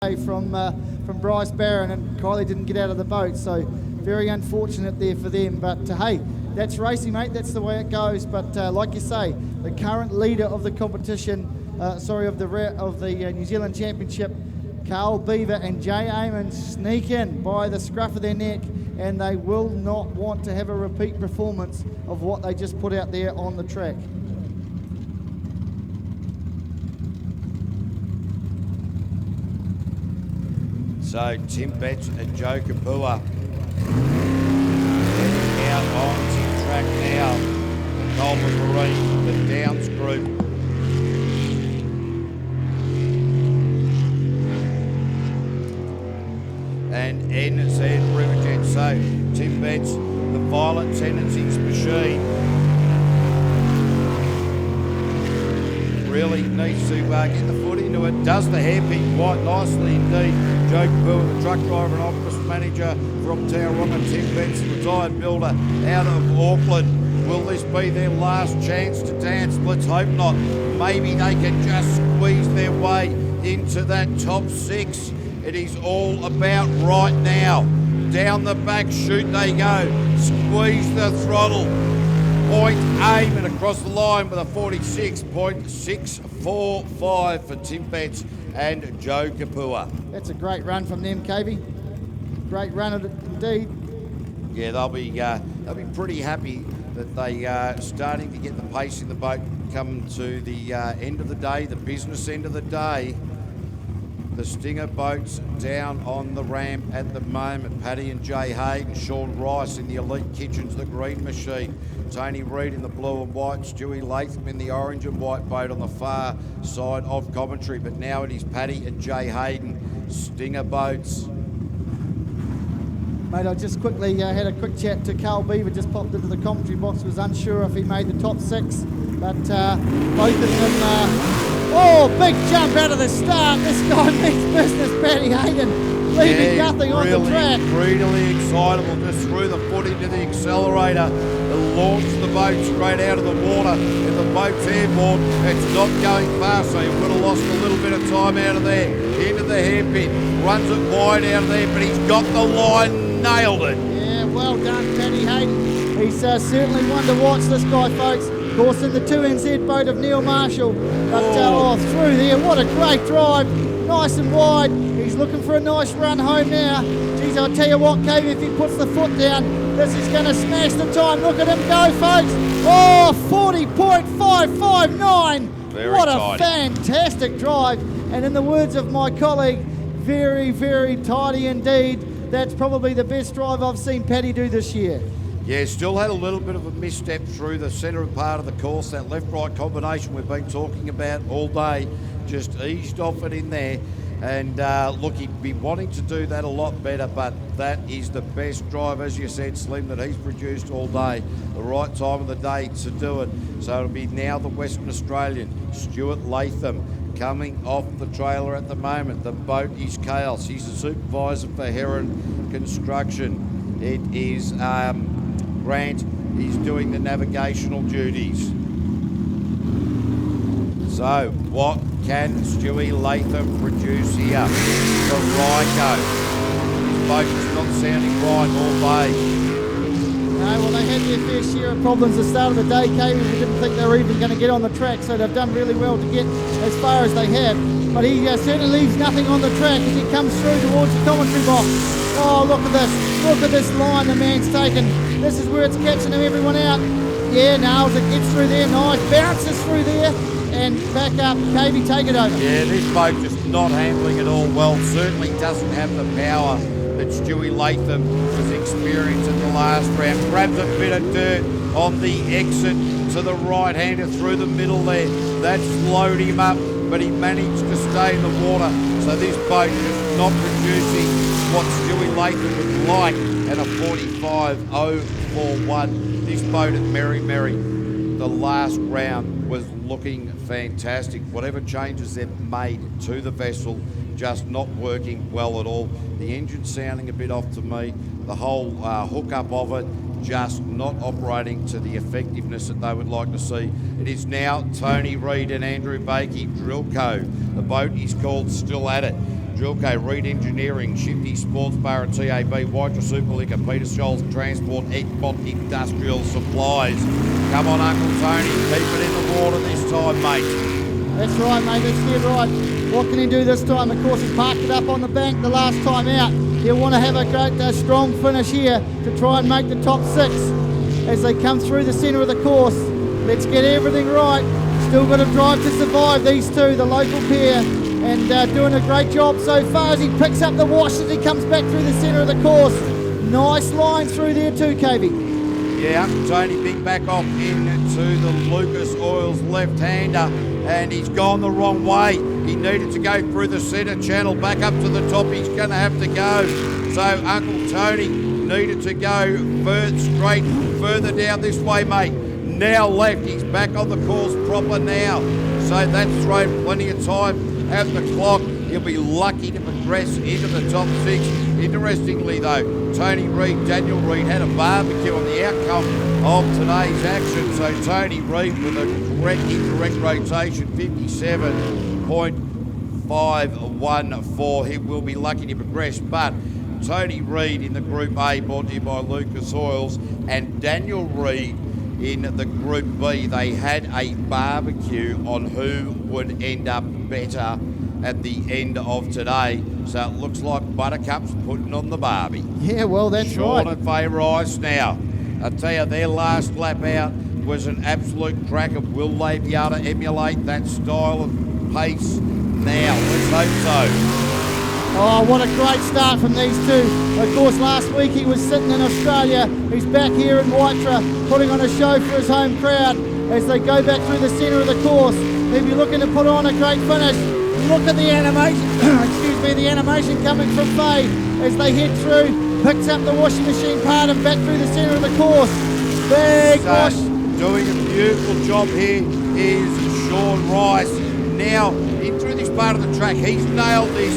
yesterday from Bryce Barron, and Kylie didn't get out of the boat, so very unfortunate there for them. But hey, that's racing, mate. That's the way it goes. But like you say, the current leader of the competition, of the New Zealand Championship, Carl Beaver and Jay Amon sneak in by the scruff of their neck, and they will not want to have a repeat performance of what they just put out there on the track. So Tim Betts and Joe Kapua heading out onto track now. Coleman Marine, the Downs group. And NZ Riverjet. So Tim Betts, the Violent Tendencies machine, really needs to get the foot into it. Does the hairpin quite nicely indeed. Joe Kapua, the truck driver and office manager from Tauranga. Tim Betts, retired builder out of Auckland. Will this be their last chance to dance? Let's hope not. Maybe they can just squeeze their way into that top 6. It is all about right now. Down the back chute they go. Squeeze the throttle. Point aim and across the line with a 46.645 for Tim Betts and Joe Kapua. That's a great run from them, KV. Great run indeed. Yeah, they'll be pretty happy that they are starting to get the pace in the boat come to the end of the day, the business end of the day. The Stinger boats down on the ramp at the moment. Paddy and Jay Hayden, Sean Rice in the Elite Kitchens, the green machine. Tony Reid in the blue and white. Stewie Latham in the orange and white boat on the far side of commentary. But now it is Paddy and Jay Hayden, Stinger boats. Mate, I just quickly had a quick chat to Carl Beaver, just popped into the commentary box, was unsure if he made the top 6, but both of them, big jump out of the start. This guy means business, Paddy Hayden, leaving nothing on the track. Really excitable, just threw the foot into the accelerator and launched the boat straight out of the water. And the boat's airborne, it's not going fast, so he would have lost a little bit of time out of there. Into the hairpin, runs it wide out of there, but he's got the line. Nailed it. Yeah, well done, Paddy Hayden. He's certainly one to watch, this guy, folks. Of course, in the 2NZ boat of Neil Marshall. But through there, what a great drive. Nice and wide. He's looking for a nice run home now. Geez, I'll tell you what, Cave, if he puts the foot down, this is going to smash the time. Look at him go, folks. 40.559. What a fantastic drive. And in the words of my colleague, very, very tidy indeed. That's probably the best drive I've seen Paddy do this year. Yeah, still had a little bit of a misstep through the centre part of the course. That left-right combination we've been talking about all day just eased off it in there. And look, he'd be wanting to do that a lot better, but that is the best drive, as you said, Slim, that he's produced all day. The right time of the day to do it. So it'll be now the Western Australian, Stuart Latham, coming off the trailer at the moment. The boat is Chaos. He's the supervisor for Heron Construction. It is Grant. He's doing the navigational duties. So what can Stewie Latham produce here for Ryco? His boat is not sounding right all day. No, well, they had their fair share of problems at the start of the day, Kevin. We didn't think they were even going to get on the track, so they've done really well to get as far as they have. But he certainly leaves nothing on the track as he comes through towards the commentary box. Oh, look at this. Look at this line the man's taken. This is where it's catching him, everyone out. Yeah, nails it, gets through there, nice. Bounces through there and back up. KV, take it over. Yeah, this boat just not handling it all well. Certainly doesn't have the power that Stewie Latham was experienced in the last round. Grabs a bit of dirt on the exit to the right-hander through the middle there. That slowed him up, but he managed to stay in the water. So this boat is not producing what Stewie Latham would like at a 45.041. This boat at Merry Merry, the last round was looking fantastic. Whatever changes they've made to the vessel, just not working well at all. The engine sounding a bit off to me. The whole hookup of it just not operating to the effectiveness that they would like to see. It is now Tony Reid and Andrew Bakey, Drillco. The boat is called Still At It. Julko, Reed Engineering, Shifty Sports Bar and TAB, Wytra Super Liquor, Peter Scholes Transport, Egmont Industrial Supplies. Come on, Uncle Tony, keep it in the water this time, mate. That's right, mate, that's dead right. What can he do this time? Of course, he parked it up on the bank the last time out. He'll want to have a great, strong finish here to try and make the top 6 as they come through the centre of the course. Let's get everything right. Still got to drive to survive, these two, the local pair, and doing a great job so far as he picks up the wash as he comes back through the centre of the course. Nice line through there too, KV. Yeah, Uncle Tony, big back off into the Lucas Oils left-hander, and he's gone the wrong way. He needed to go through the centre channel, back up to the top. He's going to have to go. So Uncle Tony needed to go straight further down this way, mate. Now left, he's back on the course proper now. So that's thrown plenty of time at the clock. He'll be lucky to progress into the top 6. Interestingly though, Tony Reid, Daniel Reid had a barbecue on the outcome of today's action. So Tony Reid with a correct incorrect rotation, 57.514. He will be lucky to progress, but Tony Reid in the Group A, brought to you by Lucas Oils, and Daniel Reid in the Group B, they had a barbecue on who would end up better at the end of today. So it looks like Buttercup's putting on the barbie. Yeah, well, that's Sean right. and Faye Rice now. I tell you, their last lap out was an absolute cracker. Will they be able to emulate that style of pace now? Let's hope so. Oh, what a great start from these two. Of course, last week he was sitting in Australia. He's back here in Wytra, putting on a show for his home crowd as they go back through the centre of the course. He'll be looking to put on a great finish. Look at the animation, the animation coming from Faye as they head through. Picks up the washing machine part and back through the centre of the course. Big wash. Doing a beautiful job here is Sean Rice. Now, in through this part of the track, he's nailed this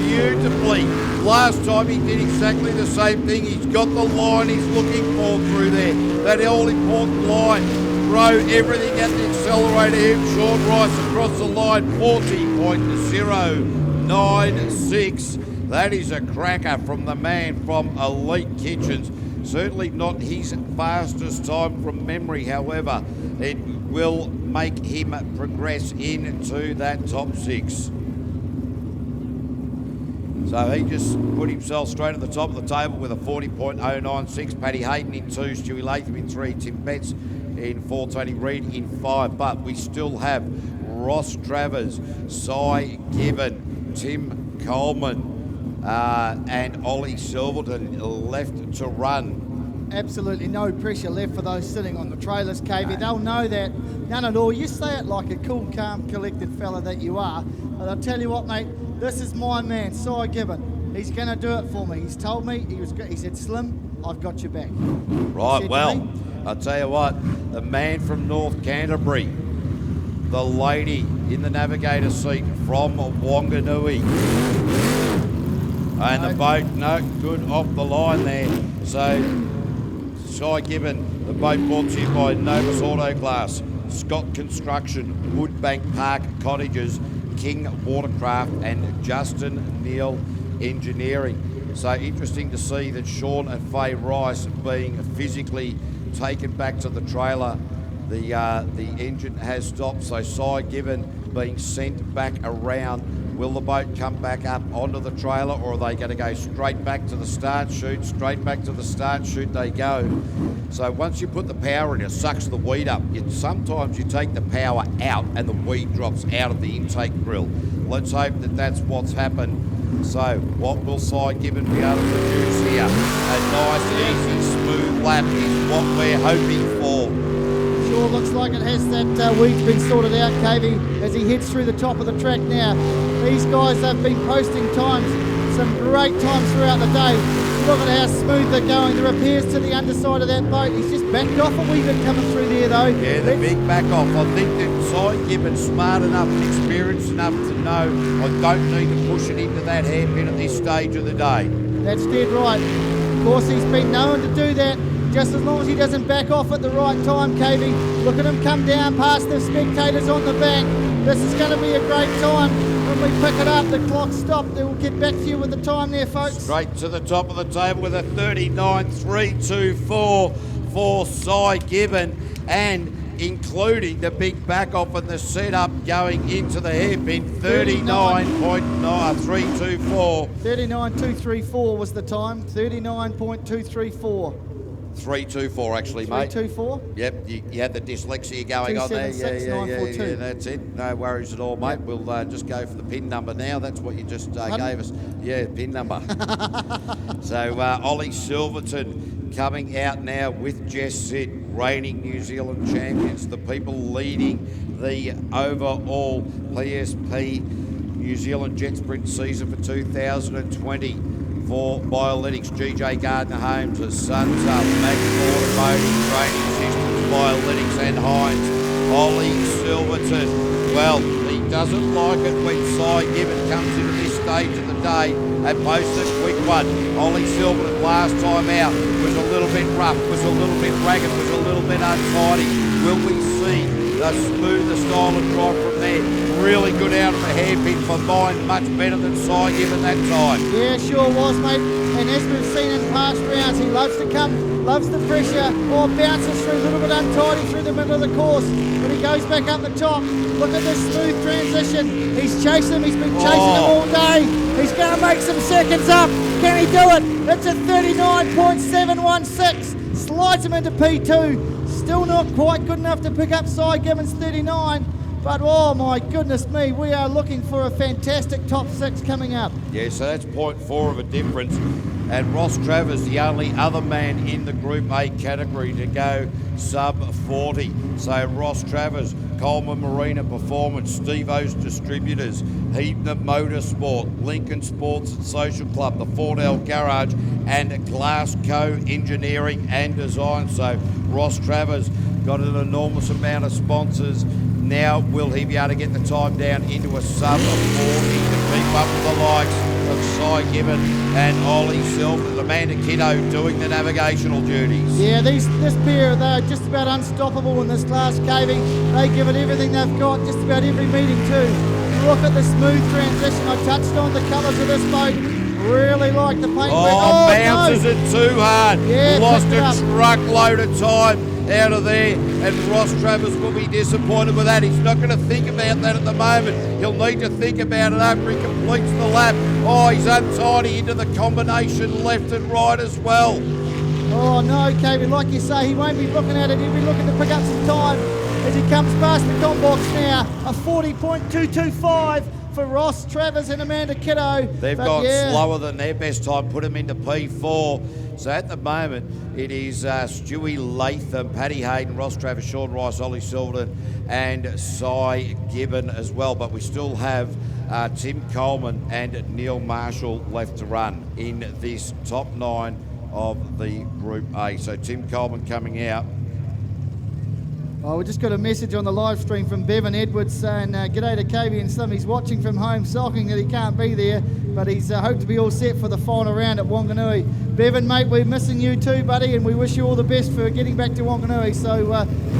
beautifully. Last time he did exactly the same thing. He's got the line he's looking for through there. That all-important line. Throw everything at the accelerator here. Sean Rice across the line, 40.096. That is a cracker from the man from Elite Kitchens. Certainly not his fastest time from memory, however. It will make him progress into that top 6. So he just put himself straight at the top of the table with a 40.096. Paddy Hayden in 2, Stewie Latham in 3, Tim Betts in 4, Tony Reid in 5. But we still have Ross Travers, Cy Gibbon, Tim Coleman, and Ollie Silverton left to run. Absolutely no pressure left for those sitting on the trailers, KV. No. They'll know that. None at all. You say it like a cool, calm, collected fella that you are. But I'll tell you what, mate, this is my man, Cy Gibbon. He's going to do it for me. He's told me, he said, Slim, I've got your back. Right, well, I'll tell you what, the man from North Canterbury, the lady in the navigator seat from Wanganui. And the boat, no, good off the line there. So, Cy Gibbon, the boat brought to you by Novus Auto Glass, Scott Construction, Woodbank Park Cottages, King Watercraft, and Justin Neal Engineering. So interesting to see that Sean and Faye Rice being physically taken back to the trailer. The engine has stopped, so Cy Gibbon being sent back around. Will the boat come back up onto the trailer, or are they going to go straight back to the start chute? Straight back to the start chute they go. So once you put the power in, it sucks the weed up. Sometimes you take the power out and the weed drops out of the intake grill. Let's hope that that's what's happened. So what will Cy Gibbon be able to produce here? A nice, easy, smooth lap is what we're hoping for. Sure looks like it has. That weed's been sorted out, KV, as he heads through the top of the track now. These guys have been posting times, some great times throughout the day. Look at how smooth they're going. The repairs to the underside of that boat. He's just backed off a wee bit coming through there, though. Yeah, the big back off. I think that Cy Gibbon's smart enough and experienced enough to know I don't need to push it into that hairpin at this stage of the day. That's dead right. Of course, he's been known to do that. Just as long as he doesn't back off at the right time, KV. Look at him come down past the spectators on the bank. This is going to be a great time. When we pick it up, the clock stopped. We'll get back to you with the time there, folks. Straight to the top of the table with a 39.324 for Cy Gibbon, and including the big back off and the setup going into the hairpin, 39.324. 39.234 was the time. 39.234. 324 actually, mate. 324? Yep, you had the dyslexia going on there. Yeah, that's it. No worries at all, mate. We'll just go for the pin number now. That's what you just gave us. Yeah, pin number. So Ollie Silverton coming out now with Jess Sit, reigning New Zealand champions, the people leading the overall PSP New Zealand Jet Sprint season for 2020. For Biolytics, GJ Gardner-Holmes, Sons Up, Magnum Automotive, Training Systems, Biolytics and Hines. Ollie Silverton, well, he doesn't like it when Cy Gibbon comes into this stage of the day and posts a quick one. Ollie Silverton last time out was a little bit rough, was a little bit ragged, was a little bit untidy. Will we see the smoother style of drive from there? Really good out of the hairpin for mine, much better than Cy Gibbon that time. Yeah, sure was, mate. And as we've seen in past rounds, he loves to come, loves the pressure, or bounces through a little bit untidy through the middle of the course. But he goes back up the top. Look at this smooth transition. He's chasing him. He's been chasing him all day. He's going to make some seconds up. Can he do it? It's a 39.716. Slides him into P2. Still not quite good enough to pick up Cy Gibbon's 39. But, oh, my goodness me, we are looking for a fantastic top 6 coming up. Yeah, so that's 0.4 of a difference. And Ross Travers, the only other man in the Group A category to go sub 40. So Ross Travers, Coleman Marina Performance, Steve-O's Distributors, Heathen Motorsport, Lincoln Sports and Social Club, the Fordell Garage, and Glasgow Engineering and Design. So Ross Travers got an enormous amount of sponsors. Now will he be able to get the time down into a sub of 40 to keep up with the likes of Cy Gibbon and Ollie Silverton, Amanda Kiddo doing the navigational duties? Yeah, this pair, they're just about unstoppable in this class, caving. They give it everything they've got, just about every meeting too. Look at the smooth transition. I touched on the colours of this boat. Really like the paint. Bounces no. it too hard. Yeah, lost a truckload of time out of there, and Ross Travers will be disappointed with that. He's not going to think about that at the moment. He'll need to think about it after he completes the lap. Oh, he's untidy into the combination left and right as well. Oh no, Kevin, like you say, he won't be looking at it. He'll be looking to pick up some time as he comes past the com box now. A 40.225 for Ross Travers and Amanda Kiddo. They've gone slower than their best time, put them into P4. So at the moment, it is Stewie Latham, Paddy Hayden, Ross Travers, Sean Rice, Ollie Silverton, and Cy Gibbon as well. But we still have Tim Coleman and Neil Marshall left to run in this top 9 of the Group A. So Tim Coleman coming out. Oh, we just got a message on the live stream from Bevan Edwards saying, g'day to KB and Slim. He's watching from home, sulking that he can't be there, but he's hoped to be all set for the final round at Wanganui. Bevan, mate, we're missing you too, buddy, and we wish you all the best for getting back to Wanganui. So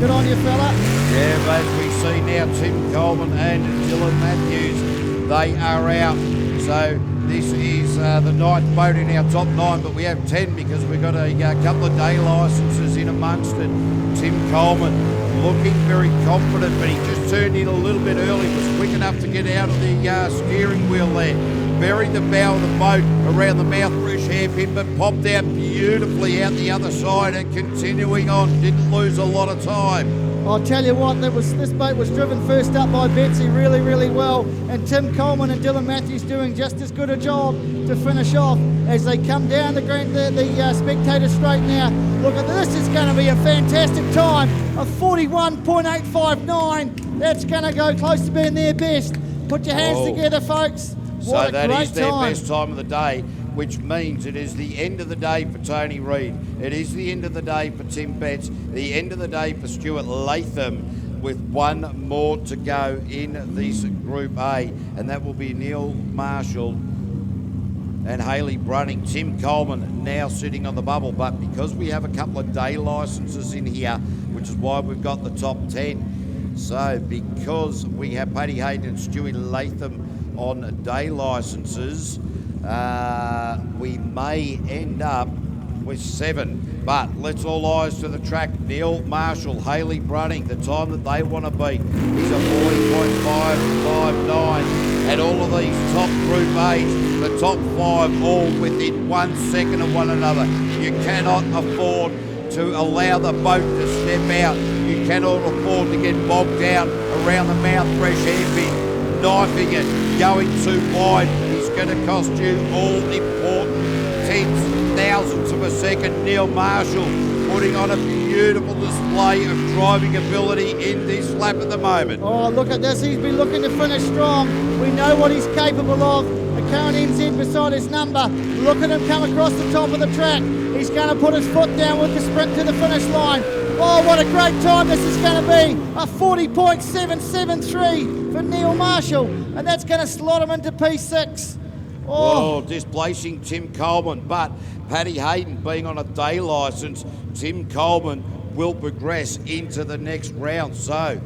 good on you, fella. Yeah, but as we see now, Tim Coleman and Dylan Matthews, they are out. So this is the 9th boat in our top 9, but we have 10 because we've got a couple of day licenses in amongst it. Tim Coleman looking very confident, but he just turned in a little bit early, was quick enough to get out of the steering wheel there. Buried the bow of the boat around the Mouthbrush hairpin, but popped out beautifully out the other side and continuing on, didn't lose a lot of time. I'll tell you what, this boat was driven first up by Betsy really, really well, and Tim Coleman and Dylan Matthews doing just as good a job to finish off as they come down the spectator straight now. Look at this, it's going to be a fantastic time of 41.859. That's going to go close to being their best. Put your hands together, folks. So that is their best time of the day, which means it is the end of the day for Tony Reid. It is the end of the day for Tim Betts, the end of the day for Stuart Latham, with one more to go in this Group A, and that will be Neil Marshall and Hayley Brunning. Tim Coleman now sitting on the bubble, but because we have a couple of day licenses in here, which is why we've got the top 10. So because we have Paddy Hayden and Stewie Latham on day licenses, we may end up with 7. But let's all eyes to the track. Neil Marshall, Haley Brunning, the time that they want to beat is a 40.559. And all of these top Group 8s, the top 5, all within 1 second of one another. You cannot afford to allow the boat to step out. You cannot afford to get bogged down around the Mount Fresh hairpin, knifing it, going too wide. It's going to cost you all important tenths, thousandths of a second. Neil Marshall putting on a beautiful display of driving ability in this lap at the moment. Oh, look at this. He's been looking to finish strong. We know what he's capable of. The current NZ beside his number. Look at him come across the top of the track. He's going to put his foot down with the sprint to the finish line. Oh, what a great time this is going to be. A 40.773 for Neil Marshall. And that's going to slot him into P6. Oh, displacing Tim Coleman, but Paddy Hayden being on a day licence, Tim Coleman will progress into the next round. So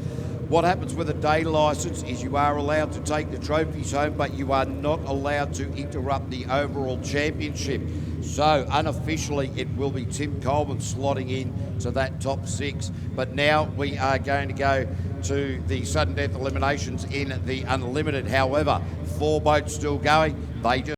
what happens with a day licence is you are allowed to take the trophies home, but you are not allowed to interrupt the overall championship. So unofficially it will be Tim Coleman slotting in to that top 6. But now we are going to go to the sudden death eliminations in the unlimited. However, 4 boats still going. They just